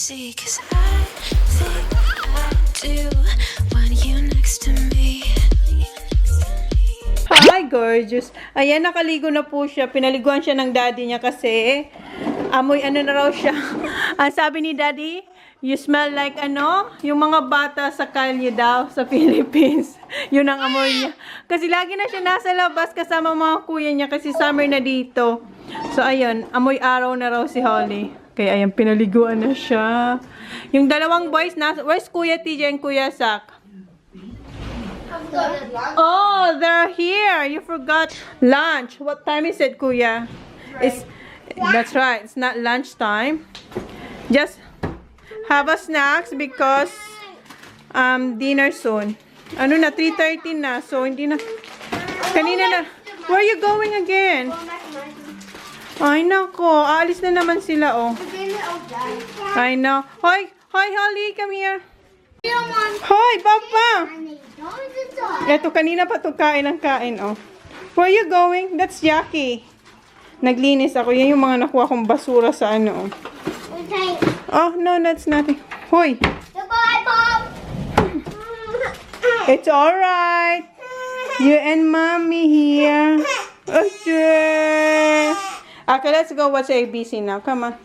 see, 'cause I think I do want you next to me. Hi, gorgeous. Ayan, nakaligo na po siya. Pinaliguan siya ng daddy niya kasi amoy ano na raw siya. Ang sabi ni daddy, you smell like ano? Yung mga bata sa kalye daw sa Philippines. Yun ang amoy niya. Kasi lagi na siya nasa labas kasama mga kuya niya kasi summer na dito. So, ayun. Amoy araw na raw si Holly. Kaya, ayan, pinaliguan na siya. Yung dalawang boys, where's Kuya TJ and Kuya Zach? Oh, they're here. You forgot lunch. What time is it, Kuya? That's right. It's not lunchtime. Just have a snacks because dinner soon. Ano na, 3:30 na. So, hindi na. Kanina na. Where are you going again? Ay, nako. Aalis na naman sila, oh. I know. Hoy, Holly, come here. Hoy, Papa. Eto, kanina pa ito kain ng kain, oh. Where are you going? That's Jackie. Naglinis ako. Yan yung mga nakuha kong basura sa ano, oh. Oh, no, that's nothing. Hoy. Goodbye, Bob. It's alright. You and Mommy here. Okay. Okay, let's go watch ABC now. Come on.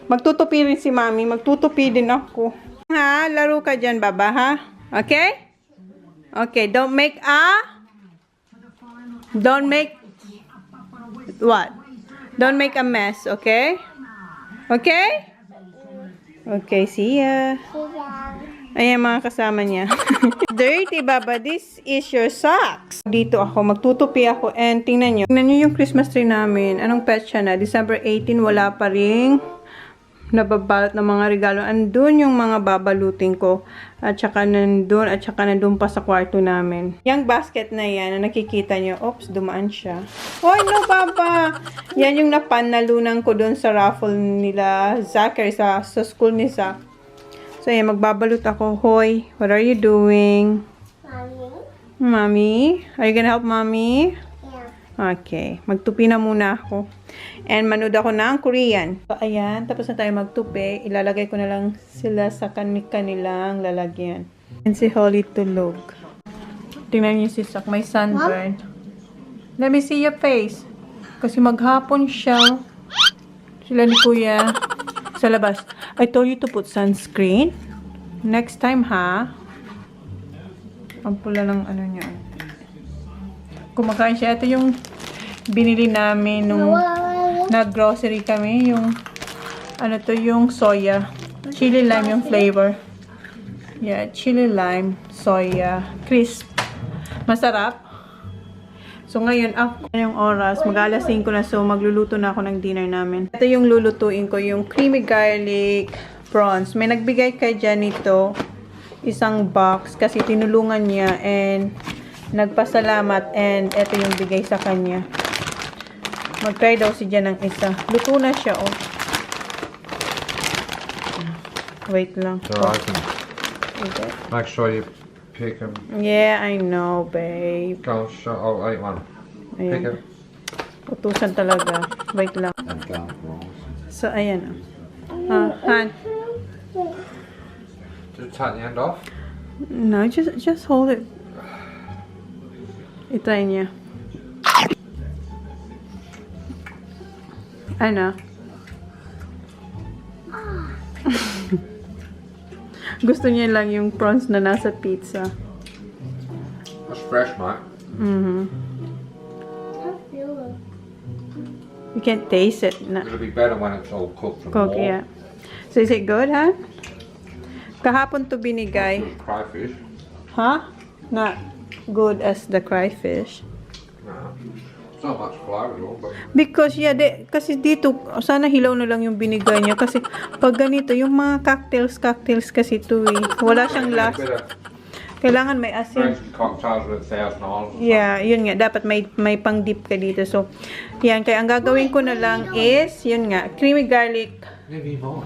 Magtutupi rin si Mommy. Magtutupi din ako. Ha? Laro ka dyan, Baba, ha? Okay? Okay, don't make what? Don't make a mess, okay? Okay? Okay, see ya. Ayan mga kasama niya. Dirty, Baba. This is your socks. Dito ako. Magtutupi ako. And tingnan nyo. Tingnan nyo yung Christmas tree namin. Anong petsa na? December 18, wala pa rin nababalot ng mga regalo. Andun yung mga babalutin ko. At saka nandun. At saka nandun pa sa kwarto namin. Yung basket na yan, na nakikita nyo. Oops, dumaan siya. Oh, no, Papa! Yan yung napanalunan ko dun sa raffle nila. Zachary, sa school ni Zach. So, yan, magbabalot ako. Hoy, what are you doing? Mommy? Are you gonna help Mommy? Yeah. Okay. Magtupi na muna ako. And manood ako ng Korean. So, ayan. Tapos na tayo magtupi. Ilalagay ko na lang sila sa kanilang lalagyan. And si Holly tulog. Tingnan niyo si Sak. May sunburn. Let me see your face. Kasi maghapon siya. Sila ni Kuya sa labas. I told you to put sunscreen. Next time, ha? Ang pula ng ano niya. Kumakain siya. Ito yung binili namin nung nag-grocery kami. Yung, ano to, yung soya. Chili lime yung flavor. Yeah, chili lime, soya, crisp. Masarap. So, ngayon, yung oras, mag-alas 5 na. So, magluluto na ako ng dinner namin. Ito yung lulutuin ko, yung creamy garlic prawns. May nagbigay kay dyan nito, isang box, kasi tinulungan niya and nagpasalamat and ito yung bigay sa kanya. Mag-try daw si dyan ng isa. Luto na siya, oh. Wait lang. So I can make sure you pick them. Yeah, I know, babe. Go, I'll eat one. Pick Ayan. it. Utusan talaga. Wait lang. And garlic rolls. So, ayan. Han. Just take the end off. No, just hold it. Itry niya. Ano? Gusto niya lang yung prawns na nasa pizza. That's fresh, mate. You can't taste it. It'll be better when it's all cooked from Cook, yeah. So, is it good, ha? Kahapon to binigay. Crayfish. Huh? Not good as the crayfish. No. It's not much flavour at all, but Because, yeah, kasi dito, sana hilaw na lang yung binigay niya. Kasi, pag ganito, yung mga cocktails kasi ito eh. Wala siyang last. Kailangan may asin. French cocktails with 1,000 islands. Yeah, yun nga. Dapat may pang-dip ka dito. So, yan. Kaya, ang gagawin ko na lang is, yun nga, creamy garlic. Maybe more.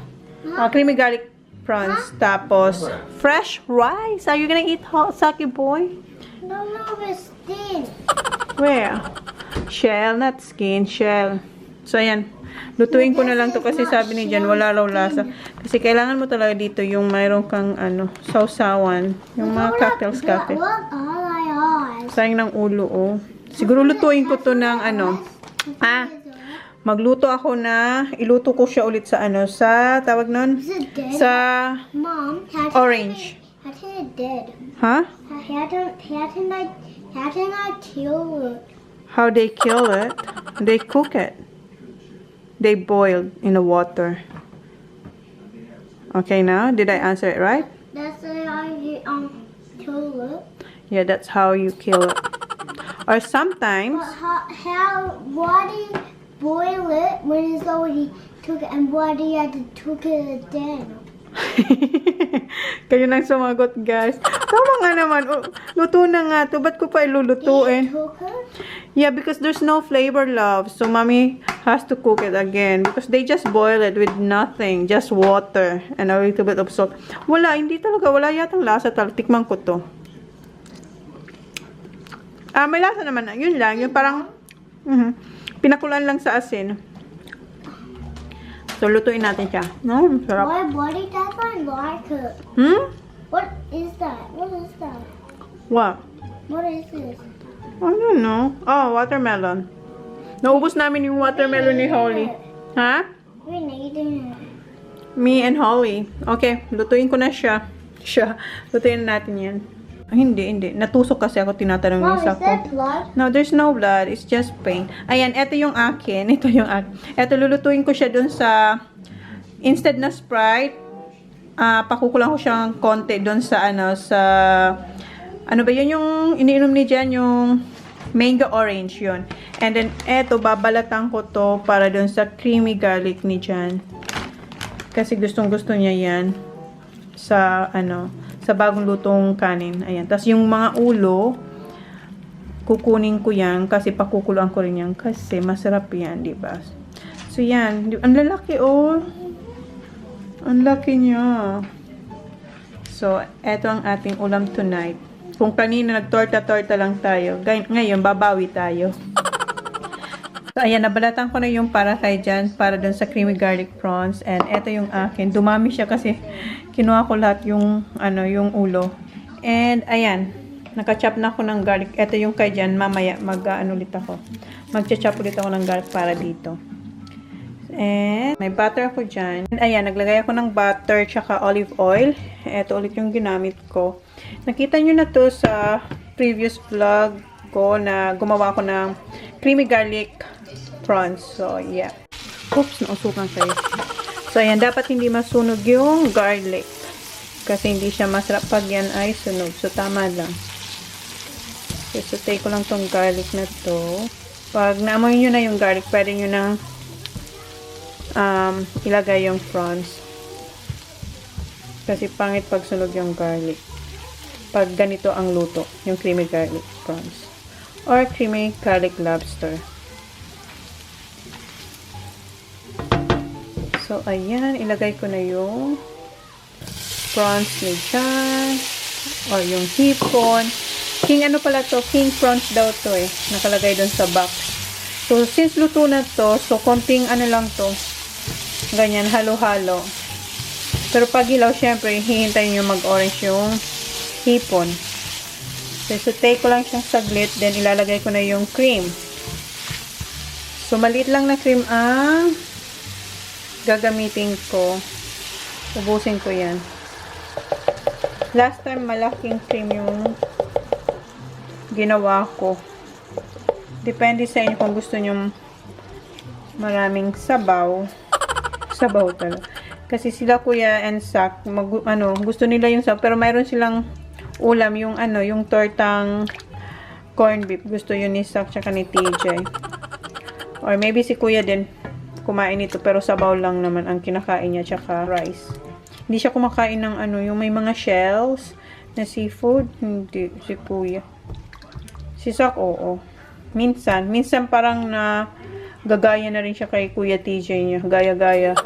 Creamy garlic prawns. Tapos, fresh rice. Are you gonna eat hot sake, boy? No, it's thin. Where? Shell, not skin. Shell. So, ayan. Lutuin ko na lang to kasi sabi ni Jan, wala raw lasa. Kasi kailangan mo talaga dito yung mayroon kang sausawan. Yung mga cocktails cafe. What are my eyes? Sayang ng ulo, oh. Siguro lutuin ko to ng magluto ako na, iluto ko siya ulit sa sa, tawag nun? Is it dead? Sa Mom, orange. how can it dead? Ha? How can I kill it? How they kill it? They cook it. They boiled in the water. Okay, now, did I answer it right? That's how you kill it. Yeah, that's how you kill it. Or sometimes, But why do you boil it when it's already cooked, and why do you have to cook it then? kayo nang sumagot, guys. Tama nga naman. Oh, luto na nga to. Ba't ko pa ilulutuin? Cook it? Yeah, because there's no flavor, love. So, mommy has to cook it again. Because they just boil it with nothing. Just water and a little bit of salt. Wala, hindi talaga. Wala yatang lasa talaga. Tikman ko to. May lasa naman. Yun lang. Yung parang, pinakulan lang sa asin. So, lutuin natin siya. Sarap. Why does I like it? What is that? What is that? What? What is this? I don't know. Oh, watermelon. Naubos namin yung watermelon ni Holly. Ha? We're eating it. Me and Holly. Okay, lutuin ko na siya. Lutuin natin yan. Hindi. Natusok kasi ako, tinatanong Mom, yung isa is ko. that blood? No, there's no blood. It's just pain. Ayan, eto yung akin. Ito yung akin. Eto, lulutuin ko siya dun sa, instead na Sprite, pakukulang ko siyang konti dun sa, ano ba yun yung iniinom ni Jan, yung mango orange yun. And then, eto, babalatan ko to para dun sa creamy garlic ni Jan. Kasi gustong-gusto niya yan sa, sa bagong lutong kanin. Ayan. Tapos yung mga ulo, kukunin ko yan kasi pakukuluan ko rin yan kasi masarap yan, diba? So, yan. Ang lalaki, oh. Ang laki niya. So, eto ang ating ulam tonight. Kung kanina nagtorta-torta lang tayo, ngayon babawi tayo. So, ayan, nabalatan ko na yung para kay Jan, para dun sa creamy garlic prawns. And eto yung akin. Dumami siya kasi kinuha ko lahat yung, yung ulo. And, ayan, nakachop na ako ng garlic. Eto yung kay Jan, mamaya ulit ako. Magcha-chop ulit ako ng garlic para dito. And, may butter ako dyan. And, ayan, naglagay ako ng butter tsaka olive oil. Eto ulit yung ginamit ko. Nakita nyo na to sa previous vlog ko na gumawa ko ng creamy garlic prawns. So, yeah. Oops, nausukan kayo. So, ayan, dapat hindi masunog yung garlic. Kasi hindi siya masarap pag yan ay sunog. So, tama lang. So, saute ko lang tong garlic na to. Pag naamoy nyo na yung garlic, pwede nyo nang ilagay yung prawns. Kasi pangit pag sunog yung garlic. Pag ganito ang luto, yung creamy garlic prawns. Or creamy garlic lobster. So, ayan, ilagay ko na yung prawns ni Jan. Or yung hipon. King ano pala to? King prawns daw to eh. Nakalagay dun sa box. So, since luto na to, so konting ano lang to. Ganyan, halo-halo. Pero pag ilaw, syempre, hihintayin nyo mag-orange yung hipon. So, take ko lang siyang saglit. Then, ilalagay ko na yung cream. So, maliit lang na cream ang gagamitin ko. Ubusin ko yan. Last time, malaking cream yung ginawa ko. Depende sa inyo kung gusto nyo maraming sabaw. Sabaw talaga. Kasi sila Kuya and Sak, gusto nila yung sabaw. Pero mayroon silang ulam, yung yung tortang corned beef. Gusto yun ni Sak tsaka ni TJ. Or maybe si Kuya din kumain ito, pero sabaw lang naman ang kinakain niya tsaka rice. Hindi siya kumakain ng yung may mga shells na seafood. Hindi, si Kuya. Si Sak, oo. Minsan parang na gagaya na rin siya kay Kuya TJ niya. Gaya-gaya.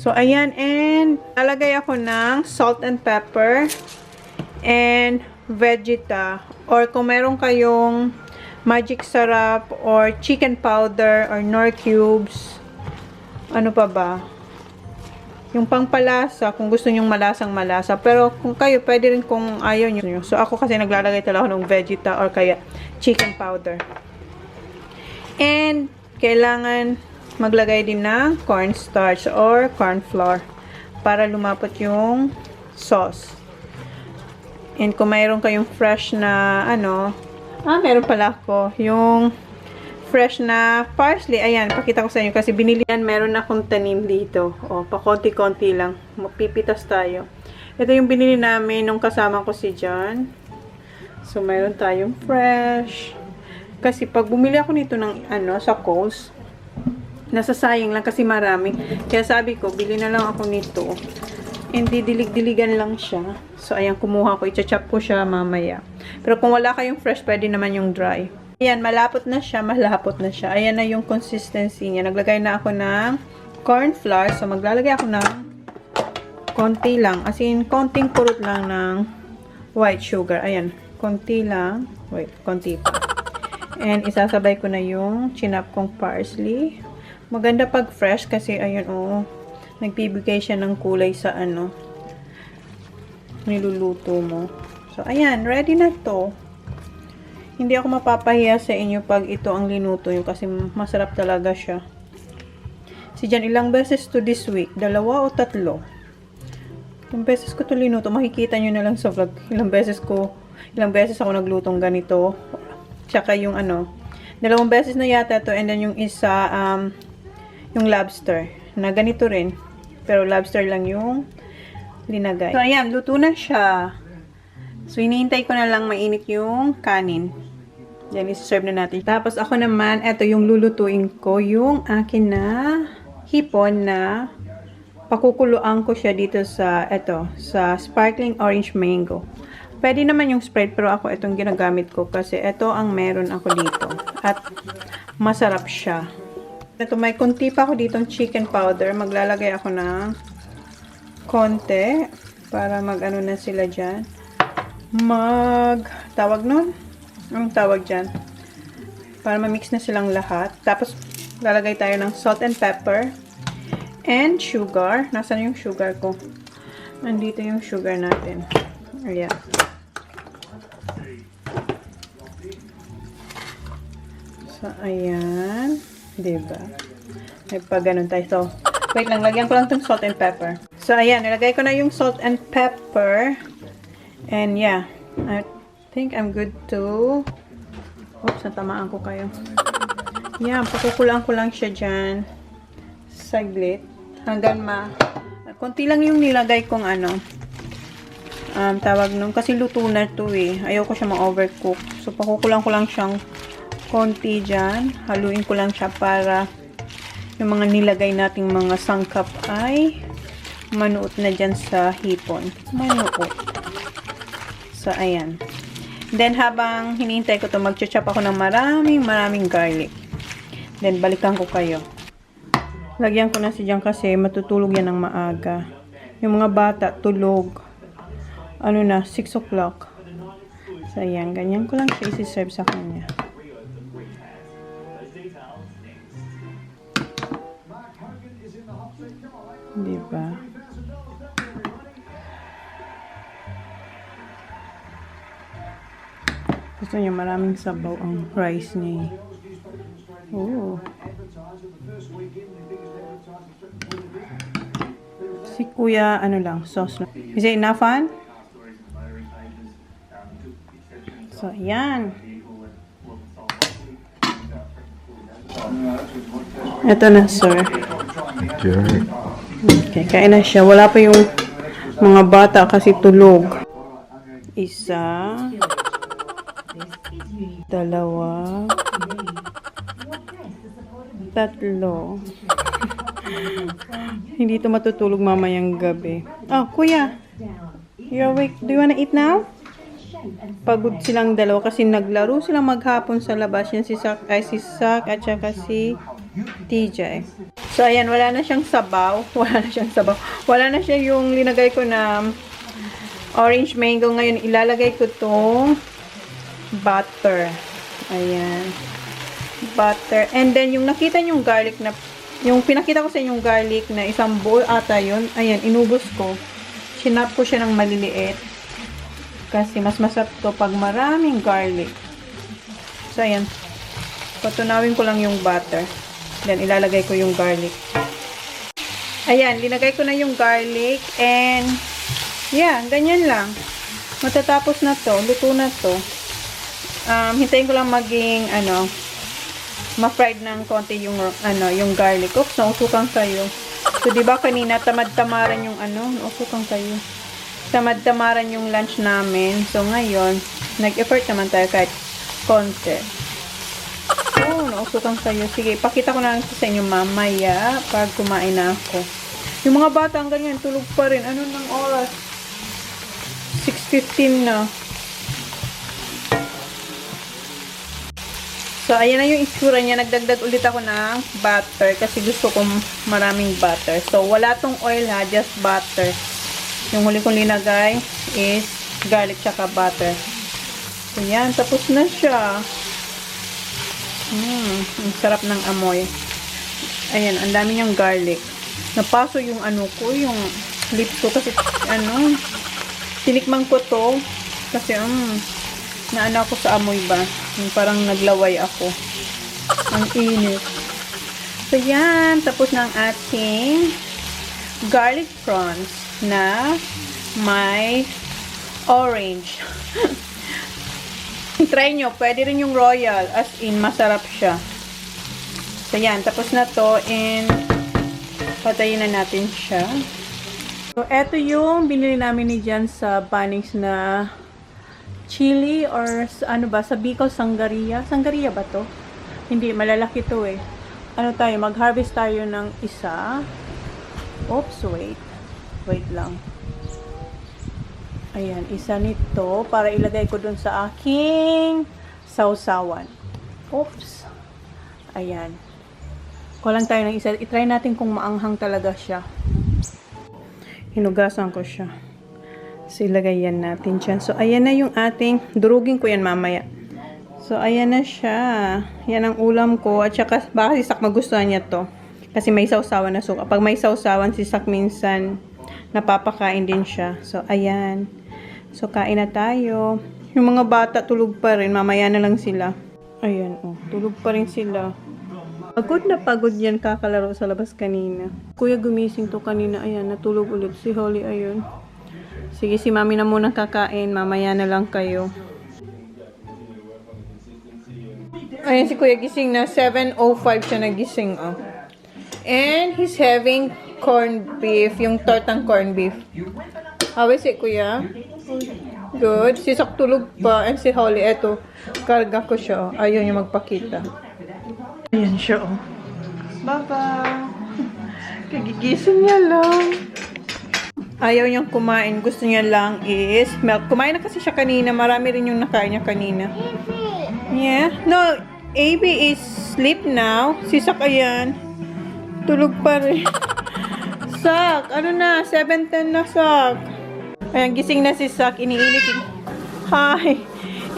So, ayan. And, lalagay ako ng salt and pepper and Vegeta. Or kung meron kayong magic sarap or chicken powder or Knorr cubes. Ano pa ba? Yung pangpalasa, kung gusto nyong malasang malasa. Pero kung kayo, pwede rin kung ayaw nyo. So ako kasi naglalagay talaga ng Vegeta or kaya chicken powder. And kailangan maglagay din ng cornstarch or corn flour para lumapot yung sauce. And kung mayroon kayong fresh na meron pala ako yung fresh na parsley. Ayan, pakita ko sa inyo kasi binili yan. Meron akong tanim dito. O, pa konti-konti lang. Mapipitas tayo. Ito yung binili namin nung kasama ko si John. So, meron tayong fresh. Kasi pag bumili ako nito ng sa Coles, nasasayang lang kasi marami. Kaya sabi ko, bili na lang ako nito. And didilig-diligan lang siya. So, ayan, kumuha ko. I-chop ko siya mamaya. Pero kung wala kayong fresh, pwede naman yung dry. Ayan, malapot na siya. Ayan na yung consistency niya. Naglagay na ako ng corn flour. So, maglalagay ako ng konti lang. As in, konting kurot lang ng white sugar. Ayan, konti lang. Wait, konti pa. And, isasabay ko na yung chinap kong parsley. Maganda pag fresh kasi, ayun, nagbibigay siya ng kulay sa niluluto mo. So, ayan, ready na to. Hindi ako mapapahiya sa inyo pag ito ang linuto nyo kasi masarap talaga siya. Si Jan, ilang beses to this week? 2 o 3? Ilang beses ko to linuto. Makikita nyo na lang sa vlog. Ilang beses ako naglutong ganito. Tsaka yung 2 beses na yata to. And then yung isa, yung lobster. Na ganito rin. Pero lobster lang yung linagay. So, ayan. Luto na siya. So, hinihintay ko na lang mainit yung kanin. Yan, isi-serve na natin. Tapos, ako naman, eto yung lulutuin ko, yung akin na hipon na pakukuluan ko siya dito sa, sa sparkling orange mango. Pwede naman yung Sprite, pero ako itong ginagamit ko kasi ito ang meron ako dito. At masarap siya. Ito, may konti pa ako ditong chicken powder. Maglalagay ako ng konti para mag-ano na sila dyan. Tawag nun? Anong tawag dyan? Para ma-mix na silang lahat. Tapos, lalagay tayo ng salt and pepper. And sugar. Nasaan yung sugar ko? Nandito yung sugar natin. Ayan. So, ayan. Diba? May pag ganun tayo. So, wait lang. Lagyan ko lang itong salt and pepper. So, ayan. Nilagay ko na yung salt and pepper. And yeah, I think I'm good to... Oops, natamaan ko kayo. Yeah, pakukulaan ko lang siya dyan. Saglit. Hanggang konti lang yung nilagay kong tawag nung. Kasi luto na to eh. Ayoko siya ma-overcook. So, pakukulaan ko lang siyang konti dyan. Haluin ko lang siya para yung mga nilagay nating mga sangkap ay manuot na dyan sa hipon. Manuot. So, ayan. Then, habang hinihintay ko to, mag-chop ako ng maraming garlic. Then, balikan ko kayo. Lagyan ko na si Jan kasi matutulog yan ng maaga. Yung mga bata, tulog. 6 o'clock. So, ayan. Ganyan ko lang siya isi-serve sa kanya. Diba? Gusto niya maraming sabaw ang rice niya. Oh. Si Kuya, sauce na. Is it enough, Han? So, ayan. Ito na, sir. Okay, kain na siya. Wala pa yung mga bata kasi tulog. 1, 2, 3. Hindi to matutulog mamayang gabi. Oh, Kuya. You're awake. Do you wanna eat now? Pagod silang dalawa kasi naglaro silang maghapon sa labas. Yan si Sak at saka si TJ. So, ayan. Wala na siyang sabaw. Wala na siya yung linagay ko na orange mango. Ngayon, ilalagay ko tong butter. Ayan. Butter. And then, yung nakita yung garlic na, yung pinakita ko sa inyong garlic na isang bowl ata yun. Ayan, inubos ko. Sinap ko siya ng maliliit. Kasi mas masarap to pag maraming garlic. So, ayan. Patunawin ko lang yung butter. Then, ilalagay ko yung garlic. Ayan, linagay ko na yung garlic. And, yeah, ganyan lang. Matatapos na to. Luto na to. Hintayin ko lang maging, ma-fried ng konti yung, yung garlic. Oops, nausukan kayo. So, diba kanina, tamad-tamaran yung, nausukan kayo. Tamad-tamaran yung lunch namin. So, ngayon, nag-effort naman tayo kahit konti. Oh, nausukan kayo. Sige, pakita ko na lang sa inyo mamaya pag kumain na ako. Yung mga bata, ang ganyan, tulog pa rin. Ano ng oras? 6:15 na. So, ayan na yung itsura niya. Nagdagdag ulit ako ng butter kasi gusto ko maraming butter. So, wala tong oil ha, just butter. Yung huli kong linagay is garlic tsaka butter. So, yan. Tapos na siya. Ang sarap ng amoy. Ayan, ang dami niyang garlic. Napaso yung yung lips ko kasi, tinikman ko to kasi, naano ako sa amoy ba? Yung parang naglaway ako. Ang init. So, yan. Tapos na ang ating garlic prawns na may orange. Try nyo. Pwede rin yung royal. As in, masarap siya. So, yan. Tapos na to. And, patayin na natin siya. So, eto yung binili namin ni Jan sa Bunnings na chili or ano ba, sa Bicol, Sangaria. Sangaria ba to? Hindi, malalaki to eh. Ano tayo, mag-harvest tayo ng isa. Oops, wait. Wait lang. Ayan, isa nito para ilagay ko dun sa aking sausawan. Oops. Ayan. Kulang tayo ng isa. I-try natin kung maanghang talaga siya. Hinugasan ko siya. So, ilagay yan natin dyan. So, ayan na yung ating, durugin ko yan mamaya. So, ayan na siya. Yan ang ulam ko. At saka, baka si Sak magustuhan niya to. Kasi may sausawan na suka. Pag may sausawan, si Sak minsan napapakain din siya. So, ayan. So, kain na tayo. Yung mga bata, tulog pa rin. Mamaya na lang sila. Ayan, oh. Tulog pa rin sila. Pagod na pagod yan kakalaro sa labas kanina. Kuya gumising to kanina. Ayan, natulog ulit. Si Holly, ayun. Sige, si mami na muna kakain. Mamaya na lang kayo. Ayan si kuya gising na. 7:05 siya nagising. Oh. And he's having corned beef. Yung tortang corned beef. How is it, kuya? Good. Si Sak tulog pa. And si Holly, eto. Karga ko siya. Oh. Ayun yung magpakita. Ayan siya. Oh. Bye-bye. Kagigising niya lang. Ayaw niyang kumain. Gusto niya lang is milk. Kumain na kasi siya kanina. Marami rin yung nakain niya kanina. Yeah. No, AB is sleep now. Si Sak, ayan. Tulog pa rin. Sak, ano na? 7:10 na, Sak. Ayan, gising na si Sak. Iniinit. Hi.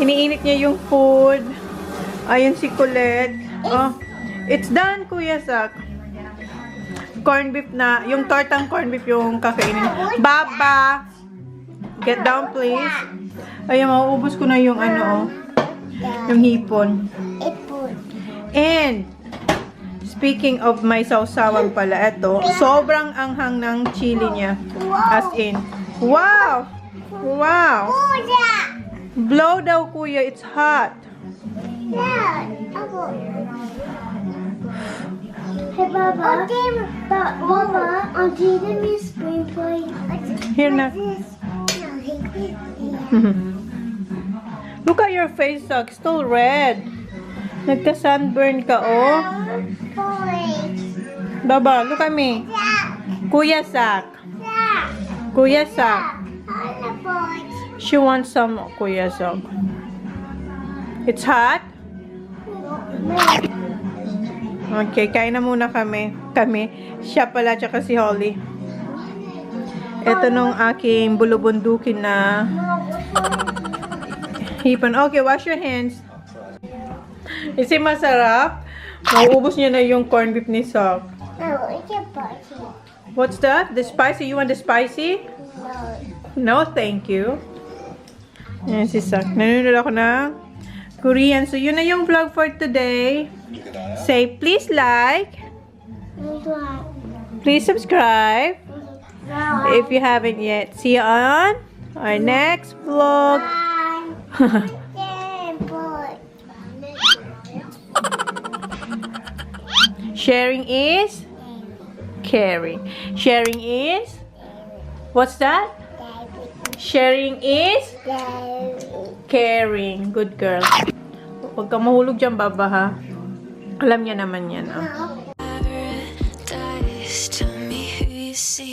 Iniinit niya yung food. Ayan si Colette. Oh, it's done, Kuya Sak. Corned beef na, yung tortang corned beef yung kakainin. Baba! Get down, please. Ayan, mauubos ko na yung yung hipon. And, speaking of my sausawan pala, eto, sobrang anghang ng chili niya. As in, wow! Wow! Blow daw, Kuya, it's hot. Hey, Baba. Mama, Auntie, give me a spoon, please. Here na. Look at your face, Sak. Still red. Nagka-sunburn ka, oh. Baba, look at me. Kuya Sak. Kuya Sak. She wants some Kuya Sak. It's hot? Okay, kain na muna kami. Siya pala, tsaka si Holly. Ito nung aking bulubundukin na hipon. Okay, wash your hands. Is it masarap? Mauubos niya na yung corned beef ni Sok. No, it's a party. What's that? The spicy? You want the spicy? No. No, thank you. Ayan si Sok. Nanonood ako ng Korean. So, yun na yung vlog for today. Say, please like, This one. please subscribe No. if you haven't yet. See you on our next vlog. Bye. Yeah, boy. Sharing is caring. Sharing is, what's that? Sharing is caring. Good girl. Huwag kang mahulog dyan, Baba, ha? Alam niya naman yan, ah. Paradise, tell me who you seek.